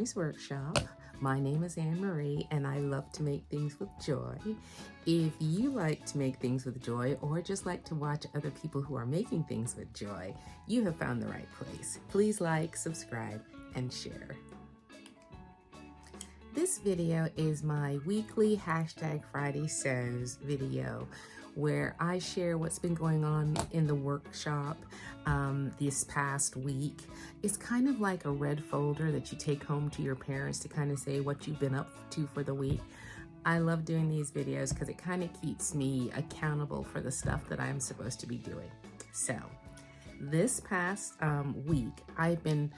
Joy's Workshop. My name is Anne Marie and I love to make things with joy. If you like to make things with joy or just like to watch other people who are making things with joy, you have found the right place. Please like, subscribe, and share. This video is my weekly #FridaySews video where I share what's been going on in the workshop this past week. It's kind of like a red folder that you take home to your parents to kind of say what you've been up to for the week. I love doing these videos because it kind of keeps me accountable for the stuff that I'm supposed to be doing. So this past week, I've been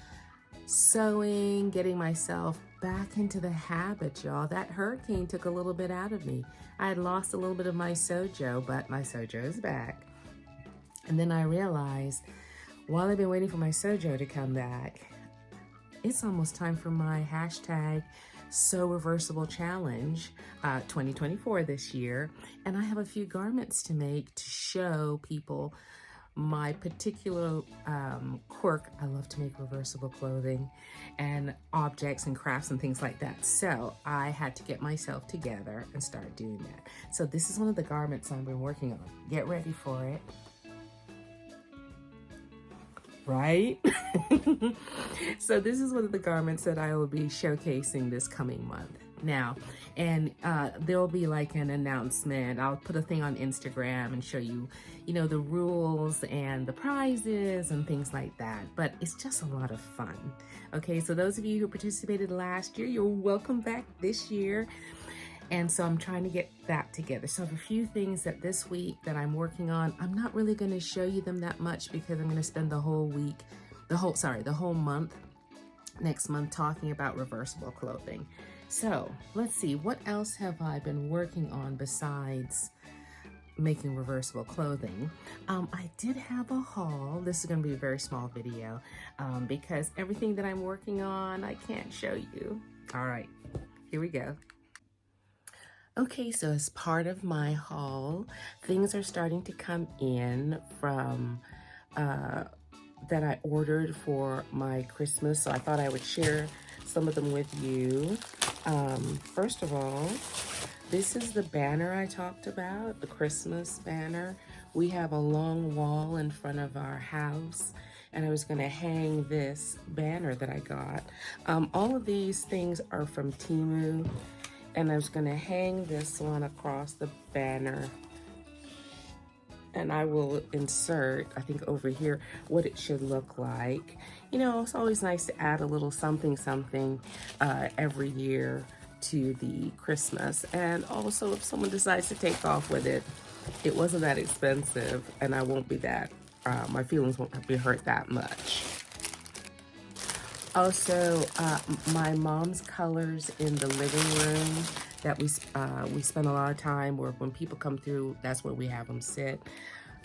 sewing, getting myself back into the habit, y'all. That hurricane took a little bit out of me. I had lost a little bit of my sojo, but my sojo is back. And then I realized, while I've been waiting for my sojo to come back, it's almost time for my #Sew Reversible Challenge 2024 this year. And I have a few garments to make to show people my particular quirk. I love to make reversible clothing and objects and crafts and things like that. So I had to get myself together and start doing that. So this is one of the garments I've been working on. Get ready for it. Right? So this is one of the garments that I will be showcasing this coming month. Now, and there will be like an announcement. I'll put a thing on Instagram and show you, the rules and the prizes and things like that. But it's just a lot of fun. Okay, so those of you who participated last year, you're welcome back this year. And so I'm trying to get that together. So I have a few things that this week that I'm working on. I'm not really going to show you them that much because I'm going to spend the whole month, next month, talking about reversible clothing. So let's see, what else have I been working on besides making reversible clothing? I did have a haul. This is going to be a very small video because everything that I'm working on, I can't show you. All right, here we go. Okay, so as part of my haul, things are starting to come in from that I ordered for my Christmas. So I thought I would share some of them with you. First of all, this is the banner I talked about, the Christmas banner. We have a long wall in front of our house, and I was going to hang this banner that I got. All of these things are from Temu. And I was going to hang this one across the banner. And I will insert, I think over here, what it should look like. It's always nice to add a little something every year to the Christmas. And also, if someone decides to take off with it, it wasn't that expensive. And I won't be that, my feelings won't be hurt that much. Also, my mom's colors in the living room that we spend a lot of time where when people come through, that's where we have them sit.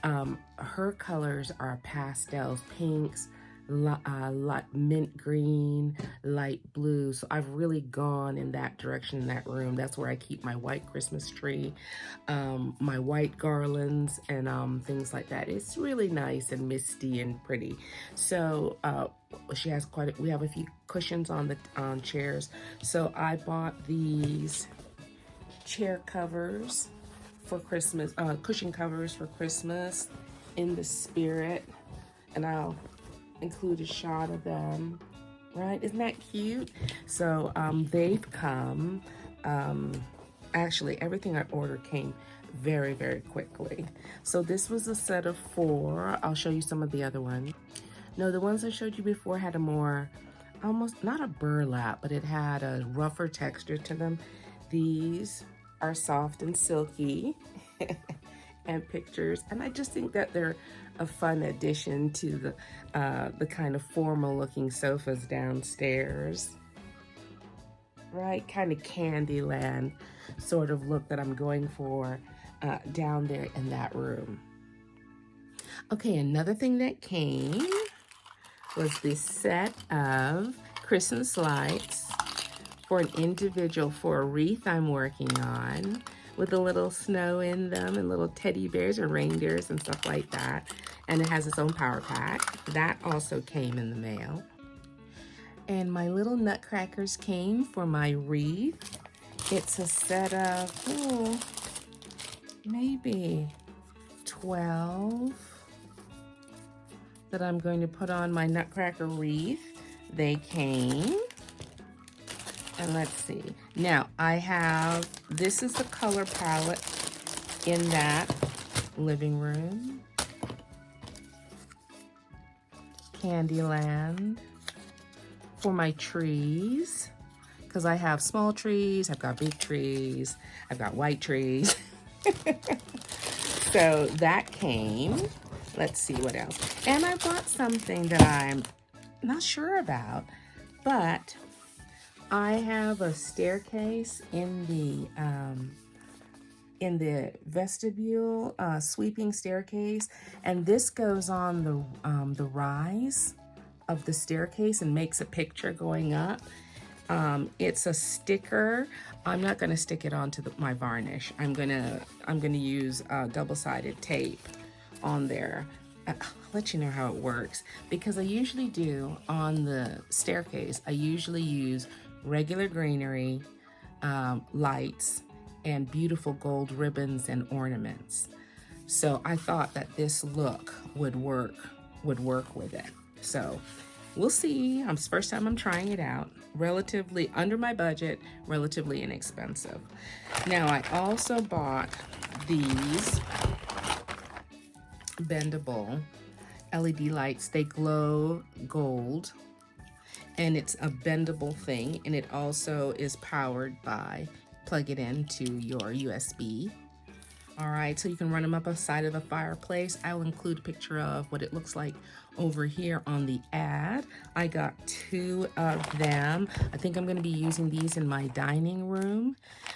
Her colors are pastels, pinks, light mint green, light blue. So I've really gone in that direction in that room. That's where I keep my white Christmas tree, my white garlands, and things like that. It's really nice and misty and pretty. So she has we have a few cushions on the chairs. So I bought these chair covers for Christmas, cushion covers for Christmas in the spirit, and I'll include a shot of them. Right, isn't that cute? So they've come. Actually, everything I ordered came very, very quickly. So this was a set of 4. I'll show you some of the other ones. No, the ones I showed you before had a more, almost not a burlap, but it had a rougher texture to them. These are soft and silky and pictures, and I just think that they're a fun addition to the kind of formal looking sofas downstairs. Right, kind of Candyland sort of look that I'm going for down there in that room. Okay, another thing that came was this set of Christmas lights for an individual, for a wreath I'm working on, with a little snow in them and little teddy bears or reindeers and stuff like that. And it has its own power pack. That also came in the mail. And my little nutcrackers came for my wreath. It's a set of, maybe 12 that I'm going to put on my nutcracker wreath. They came. And let's see. Now, I have, this is the color palette in that living room. Candyland for my trees, because I have small trees, I've got big trees, I've got white trees. So that came. Let's see what else. And I bought something that I'm not sure about, but I have a staircase in the vestibule, sweeping staircase, and this goes on the rise of the staircase and makes a picture going up. It's a sticker. I'm not going to stick it onto my varnish. I'm gonna use double-sided tape on there. I'll let you know how it works, because I usually do on the staircase. I usually use regular greenery, lights, and beautiful gold ribbons and ornaments. So I thought that this look would work with it. So we'll see. It's the first time I'm trying it out. Relatively under my budget, relatively inexpensive. Now I also bought these bendable LED lights. They glow gold, and it's a bendable thing, and it also is powered by, plug it into your USB. All right, so you can run them up the side of the fireplace. I will include a picture of what it looks like over here on the ad. I got 2 of them. I think I'm gonna be using these in my dining room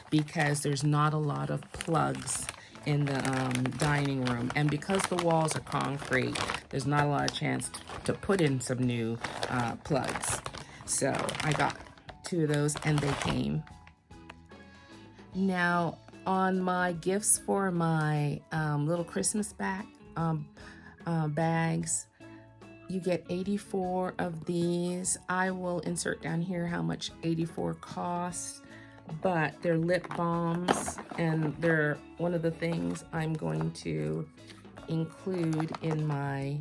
because there's not a lot of plugs in the dining room. And because the walls are concrete, there's not a lot of chance to put in some new plugs. So I got 2 of those, and they came. Now, on my gifts for my little Christmas bags, you get 84 of these. I will insert down here how much 84 costs, but they're lip balms, and they're one of the things I'm going to include in my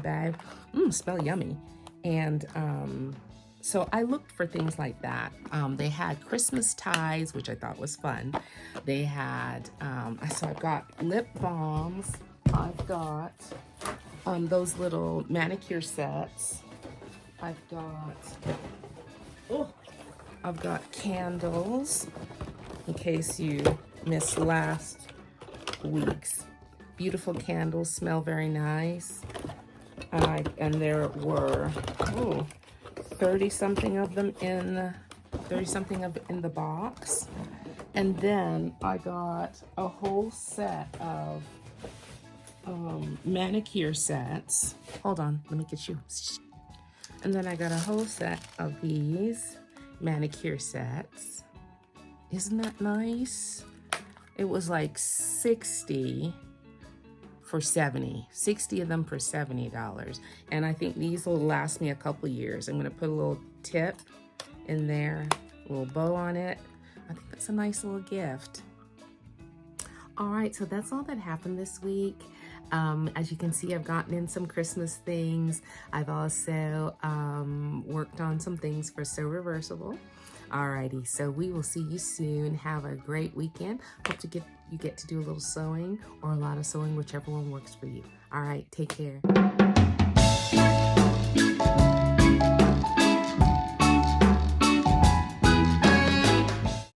bag. Smell yummy. And so I looked for things like that. They had Christmas ties, which I thought was fun. They had, so I've got lip balms. I've got those little manicure sets. I've got candles, in case you missed last week's. Beautiful candles, smell very nice. And there were, 30-something of them in the box. And then I got a whole set of manicure sets. Hold on, let me get you. And then I got a whole set of these manicure sets. Isn't that nice? It was like 60 for $70. 60 of them for $70. And I think these will last me a couple years. I'm gonna put a little tip in there, a little bow on it. I think that's a nice little gift. All right, so that's all that happened this week. As you can see, I've gotten in some Christmas things. I've also worked on some things for So Reversible. Alrighty, so we will see you soon. Have a great weekend. Hope you get to do a little sewing or a lot of sewing, whichever one works for you. All right, take care.